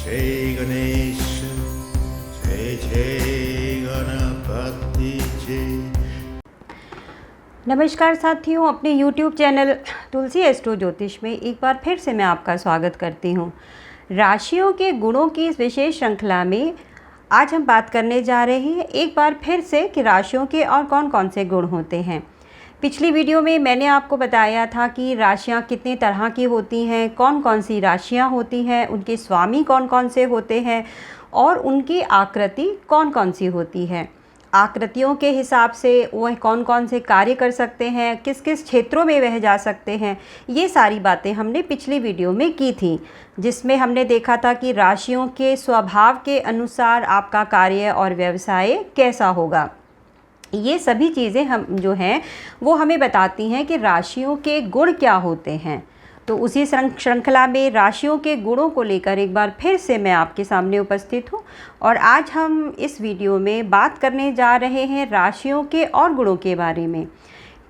जय गणेश जय जय गणपति जय। नमस्कार साथियों, अपने YouTube चैनल तुलसी एस्ट्रो ज्योतिष में एक बार फिर से मैं आपका स्वागत करती हूँ। राशियों के गुणों की इस विशेष श्रृंखला में आज हम बात करने जा रहे हैं एक बार फिर से कि राशियों के और कौन कौन से गुण होते हैं। पिछली वीडियो में मैंने आपको बताया था कि राशियाँ कितने तरह की होती हैं, कौन कौन सी राशियाँ होती हैं, उनके स्वामी कौन कौन से होते हैं और उनकी आकृति कौन कौन सी होती है। आकृतियों के हिसाब से वह कौन कौन से कार्य कर सकते हैं, किस किस क्षेत्रों में वह जा सकते हैं, ये सारी बातें हमने पिछली वीडियो में की थी, जिसमें हमने देखा था कि राशियों के स्वभाव के अनुसार आपका कार्य और व्यवसाय कैसा होगा। ये सभी चीज़ें हम जो हैं वो हमें बताती हैं कि राशियों के गुण क्या होते हैं। तो उसी श्रृंखला में राशियों के गुणों को लेकर एक बार फिर से मैं आपके सामने उपस्थित हूँ और आज हम इस वीडियो में बात करने जा रहे हैं राशियों के और गुणों के बारे में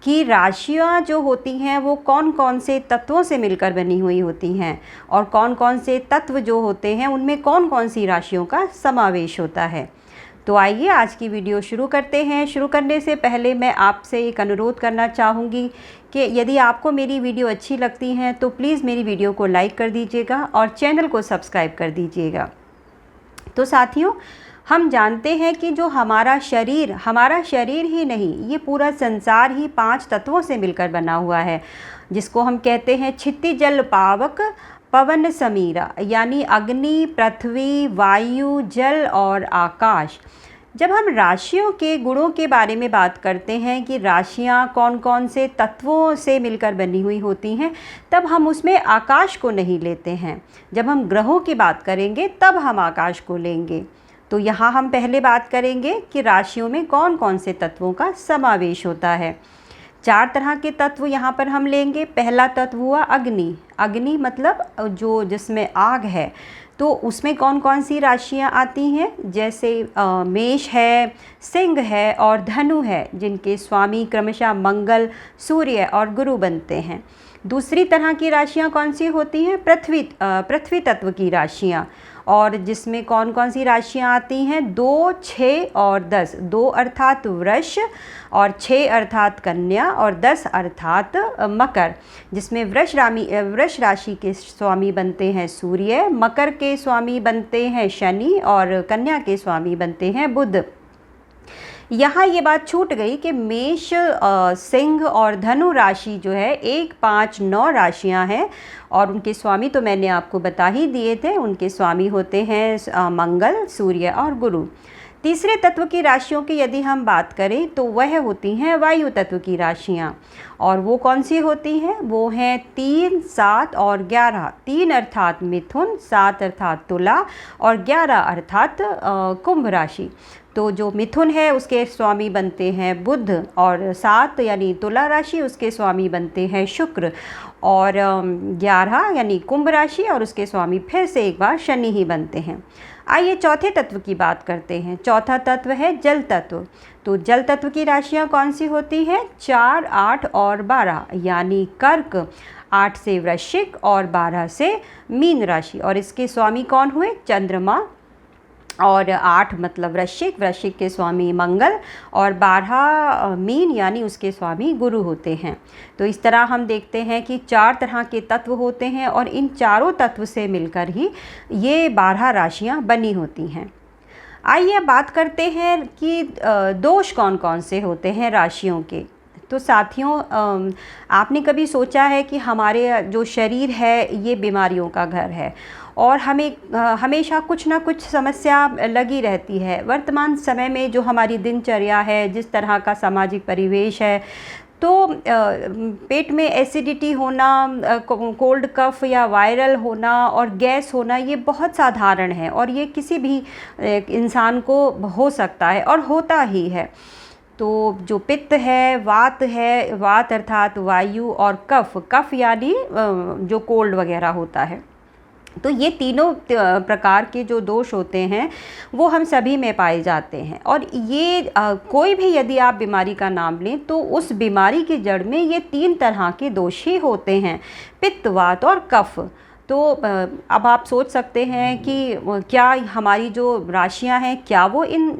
कि राशियाँ जो होती हैं वो कौन कौन से तत्वों से मिलकर बनी हुई होती हैं और कौन कौन से तत्व जो होते हैं उनमें कौन कौन सी राशियों का समावेश होता है। तो आइए आज की वीडियो शुरू करते हैं। शुरू करने से पहले मैं आपसे एक अनुरोध करना चाहूँगी कि यदि आपको मेरी वीडियो अच्छी लगती है तो प्लीज़ मेरी वीडियो को लाइक कर दीजिएगा और चैनल को सब्सक्राइब कर दीजिएगा। तो साथियों, हम जानते हैं कि जो हमारा शरीर ही नहीं, ये पूरा संसार ही 5 तत्वों से मिलकर बना हुआ है, जिसको हम कहते हैं क्षितिज जल पावक पवन समीरा, यानी अग्नि, पृथ्वी, वायु, जल और आकाश। जब हम राशियों के गुणों के बारे में बात करते हैं कि राशियाँ कौन कौन से तत्वों से मिलकर बनी हुई होती हैं, तब हम उसमें आकाश को नहीं लेते हैं। जब हम ग्रहों की बात करेंगे तब हम आकाश को लेंगे। तो यहाँ हम पहले बात करेंगे कि राशियों में कौन कौन से तत्वों का समावेश होता है। 4 तरह के तत्व यहाँ पर हम लेंगे। पहला तत्व हुआ अग्नि। अग्नि मतलब जिसमें आग है, तो उसमें कौन कौन सी राशियाँ आती हैं, जैसे मेष है, सिंह है और धनु है, जिनके स्वामी क्रमशः मंगल, सूर्य और गुरु बनते हैं। दूसरी तरह की राशियाँ कौन सी होती हैं, पृथ्वी तत्व की राशियाँ, और जिसमें कौन कौन सी राशियाँ आती हैं, 2, 6 और 10। 2 अर्थात वृष और 6 अर्थात कन्या और 10 अर्थात मकर, जिसमें वृष राशि के स्वामी बनते हैं सूर्य, मकर के स्वामी बनते हैं शनि और कन्या के स्वामी बनते हैं बुध। यहाँ ये बात छूट गई कि मेष, सिंह और धनु राशि जो है 1, 5, 9 राशियाँ हैं और उनके स्वामी तो मैंने आपको बता ही दिए थे। उनके स्वामी होते हैं मंगल, सूर्य और गुरु। तीसरे तत्व की राशियों की यदि हम बात करें तो वह होती हैं वायु तत्व की राशियाँ, और वो कौन सी होती हैं, वो हैं 3, 7 और 11। 3 अर्थात मिथुन, 7 अर्थात तुला और 11 अर्थात कुंभ राशि। तो जो मिथुन है उसके स्वामी बनते हैं बुध, और 7 यानी तुला राशि उसके स्वामी बनते हैं शुक्र, और 11 यानी कुंभ राशि और उसके स्वामी फिर से एक बार शनि ही बनते हैं। आइए चौथे तत्व की बात करते हैं। चौथा तत्व है जल तत्व। तो जल तत्व की राशियाँ कौन सी होती हैं, 4, 8 और 12, यानी कर्क, 8 से वृश्चिक और 12 से मीन राशि, और इसके स्वामी कौन हुए, चंद्रमा, और 8 मतलब वृश्चिक के स्वामी मंगल और 12 मीन यानी उसके स्वामी गुरु होते हैं। तो इस तरह हम देखते हैं कि 4 तरह के तत्व होते हैं और इन चारों तत्व से मिलकर ही ये 12 राशियां बनी होती हैं। आइए बात करते हैं कि दोष कौन कौन से होते हैं राशियों के। तो साथियों, आपने कभी सोचा है कि हमारे जो शरीर है ये बीमारियों का घर है और हमें हमेशा कुछ ना कुछ समस्या लगी रहती है। वर्तमान समय में जो हमारी दिनचर्या है, जिस तरह का सामाजिक परिवेश है, तो पेट में एसिडिटी होना, कोल्ड कफ या वायरल होना और गैस होना ये बहुत साधारण है और ये किसी भी इंसान को हो सकता है और होता ही है। तो जो पित्त है, वात अर्थात वायु, और कफ यानी जो कोल्ड वगैरह होता है, तो ये तीनों प्रकार के जो दोष होते हैं वो हम सभी में पाए जाते हैं। और ये कोई भी यदि आप बीमारी का नाम लें तो उस बीमारी की जड़ में ये 3 तरह के दोष ही होते हैं, पित्त, वात और कफ। तो अब आप सोच सकते हैं कि क्या हमारी जो राशियां हैं क्या वो इन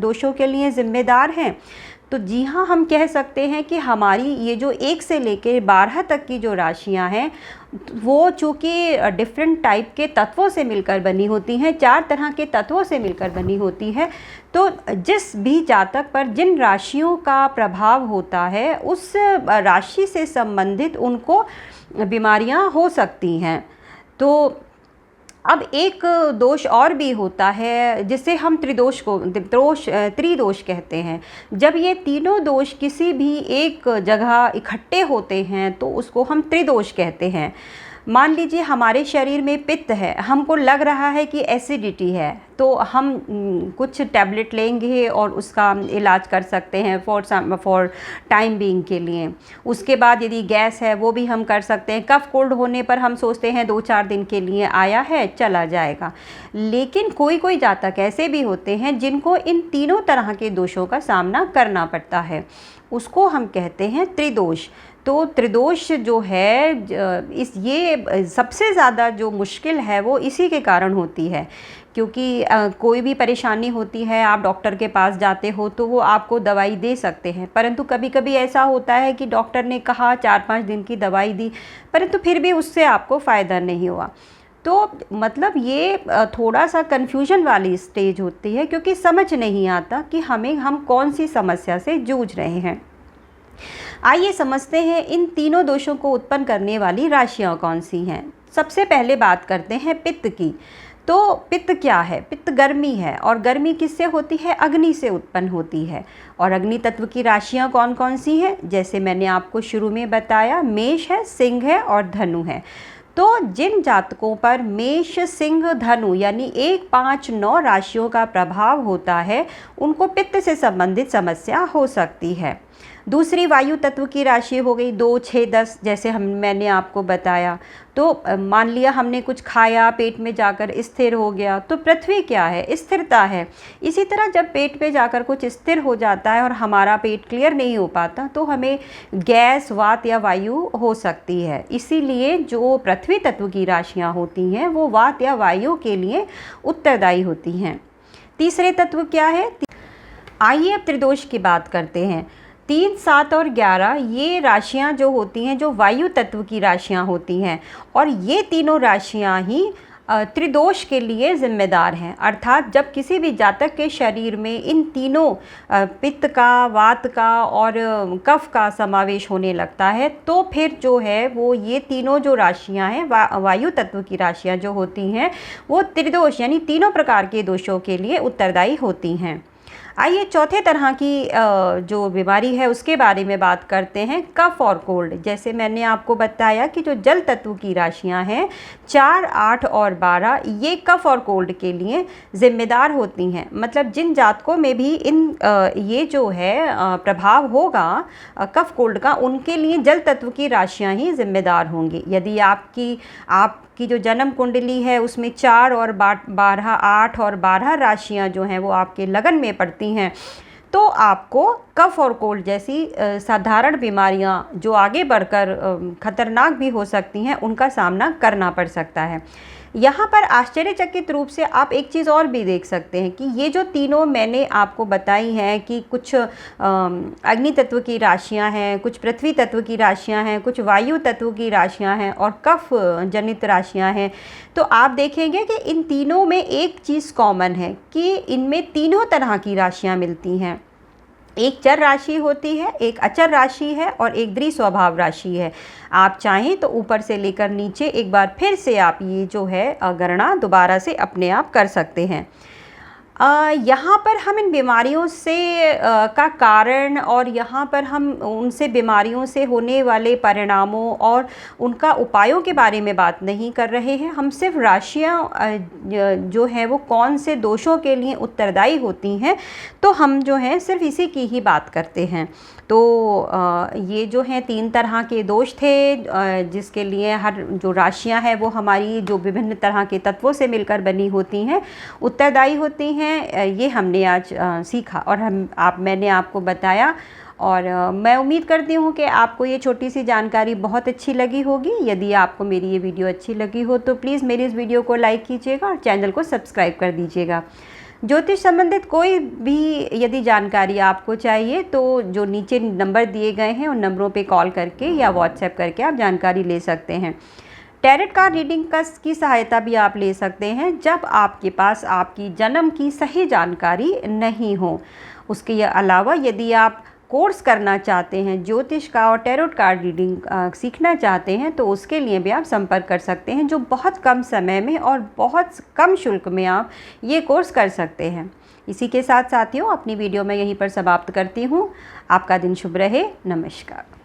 दोषों के लिए ज़िम्मेदार हैं। तो जी हाँ, हम कह सकते हैं कि हमारी ये जो 1 से लेकर 12 तक की जो राशियां हैं वो चूँकि डिफरेंट टाइप के तत्वों से मिलकर बनी होती हैं, 4 तरह के तत्वों से मिलकर बनी होती है। तो जिस भी जातक पर जिन राशियों का प्रभाव होता है उस राशि से संबंधित उनको बीमारियां हो सकती हैं। तो अब एक दोष और भी होता है जिसे हम त्रिदोष कहते हैं। जब ये तीनों दोष किसी भी एक जगह इकट्ठे होते हैं तो उसको हम त्रिदोष कहते हैं। मान लीजिए हमारे शरीर में पित्त है, हमको लग रहा है कि एसिडिटी है, तो हम कुछ टैबलेट लेंगे और उसका इलाज कर सकते हैं फॉर टाइम बीइंग के लिए। उसके बाद यदि गैस है वो भी हम कर सकते हैं। कफ कोल्ड होने पर हम सोचते हैं 2-4 दिन के लिए आया है चला जाएगा। लेकिन कोई कोई जातक ऐसे भी होते हैं जिनको इन तीनों तरह के दोषों का सामना करना पड़ता है, उसको हम कहते हैं त्रिदोष। तो त्रिदोष जो है ये सबसे ज़्यादा जो मुश्किल है वो इसी के कारण होती है, क्योंकि कोई भी परेशानी होती है आप डॉक्टर के पास जाते हो तो वो आपको दवाई दे सकते हैं, परंतु कभी कभी ऐसा होता है कि डॉक्टर ने कहा 4-5 दिन की दवाई दी परंतु फिर भी उससे आपको फ़ायदा नहीं हुआ। तो मतलब ये थोड़ा सा कन्फ्यूजन वाली स्टेज होती है, क्योंकि समझ नहीं आता कि हम कौन सी समस्या से जूझ रहे हैं। आइए समझते हैं इन तीनों दोषों को उत्पन्न करने वाली राशियां कौन सी हैं। सबसे पहले बात करते हैं पित्त की। तो पित्त क्या है? पित्त गर्मी है, और गर्मी किससे होती है? अग्नि से उत्पन्न होती है। और अग्नि तत्व की राशियां कौन कौन सी हैं? जैसे मैंने आपको शुरू में बताया, मेष है, सिंह है और धनु है। तो जिन जातकों पर मेष, सिंह, धनु यानी 1, 5, 9 राशियों का प्रभाव होता है उनको पित्त से संबंधित समस्या हो सकती है। दूसरी वायु तत्व की राशि हो गई 2, 6, 10, जैसे मैंने आपको बताया। तो मान लिया हमने कुछ खाया, पेट में जाकर स्थिर हो गया, तो पृथ्वी क्या है? स्थिरता है। इसी तरह जब पेट में जाकर कुछ स्थिर हो जाता है और हमारा पेट क्लियर नहीं हो पाता तो हमें गैस, वात या वायु हो सकती है। इसीलिए जो पृथ्वी तत्व की राशियाँ होती हैं वो वात या वायु के लिए उत्तरदायी होती हैं। तीसरे तत्व क्या है? आइए अब त्रिदोष की बात करते हैं। 3, 7 और 11 ये राशियां जो होती हैं जो वायु तत्व की राशियां होती हैं, और ये तीनों राशियां ही त्रिदोष के लिए जिम्मेदार हैं। अर्थात जब किसी भी जातक के शरीर में इन तीनों पित्त का, वात का और कफ का समावेश होने लगता है तो फिर जो है वो ये तीनों जो राशियां हैं वायु तत्व की राशियां जो होती हैं वो त्रिदोष यानी तीनों प्रकार के दोषों के लिए उत्तरदायी होती हैं। आइए चौथे तरह की जो बीमारी है उसके बारे में बात करते हैं, कफ और कोल्ड। जैसे मैंने आपको बताया कि जो जल तत्व की राशियां हैं 4, 8 और 12 ये कफ और कोल्ड के लिए ज़िम्मेदार होती हैं। मतलब जिन जातकों में भी ये जो है प्रभाव होगा कफ कोल्ड का, उनके लिए जल तत्व की राशियां ही ज़िम्मेदार होंगी। यदि आपकी जो जन्म कुंडली है उसमें 4 और 12, 8 और 12 राशियां जो हैं वो आपके लगन में पड़ती हैं तो आपको कफ और कोल्ड जैसी साधारण बीमारियां जो आगे बढ़कर खतरनाक भी हो सकती हैं उनका सामना करना पड़ सकता है। यहाँ पर आश्चर्यचकित रूप से आप एक चीज़ और भी देख सकते हैं कि ये जो तीनों मैंने आपको बताई हैं कि कुछ अग्नि तत्व की राशियाँ हैं, कुछ पृथ्वी तत्व की राशियाँ हैं, कुछ वायु तत्व की राशियाँ हैं और कफ जनित राशियाँ हैं, तो आप देखेंगे कि इन तीनों में एक चीज़ कॉमन है कि इनमें तीनों तरह की राशियाँ मिलती हैं। एक चर राशि होती है, एक अचर राशि है और एक द्विस्वभाव राशि है। आप चाहें तो ऊपर से लेकर नीचे एक बार फिर से आप ये जो है गणना दोबारा से अपने आप कर सकते हैं। यहाँ पर हम इन बीमारियों से का कारण और यहाँ पर हम उनसे बीमारियों से होने वाले परिणामों और उनका उपायों के बारे में बात नहीं कर रहे हैं। हम सिर्फ राशियाँ जो है वो कौन से दोषों के लिए उत्तरदायी होती हैं तो हम जो है सिर्फ इसी की ही बात करते हैं। तो ये जो हैं 3 तरह के दोष थे जिसके लिए हर जो राशियां हैं वो हमारी जो विभिन्न तरह के तत्वों से मिलकर बनी होती हैं उत्तरदायी होती हैं। ये हमने आज सीखा और मैंने आपको बताया। और मैं उम्मीद करती हूँ कि आपको ये छोटी सी जानकारी बहुत अच्छी लगी होगी। यदि आपको मेरी ये वीडियो अच्छी लगी हो तो प्लीज़ मेरी इस वीडियो को लाइक कीजिएगा और चैनल को सब्सक्राइब कर दीजिएगा। ज्योतिष संबंधित कोई भी यदि जानकारी आपको चाहिए तो जो नीचे नंबर दिए गए हैं उन नंबरों पे कॉल करके या व्हाट्सएप करके आप जानकारी ले सकते हैं। टैरोट कार्ड रीडिंग की सहायता भी आप ले सकते हैं जब आपके पास आपकी जन्म की सही जानकारी नहीं हो। उसके अलावा यदि आप कोर्स करना चाहते हैं ज्योतिष का और टैरोट कार्ड रीडिंग सीखना चाहते हैं तो उसके लिए भी आप संपर्क कर सकते हैं, जो बहुत कम समय में और बहुत कम शुल्क में आप ये कोर्स कर सकते हैं। इसी के साथ साथियों अपनी वीडियो मैं यहीं पर समाप्त करती हूँ। आपका दिन शुभ रहे। नमस्कार।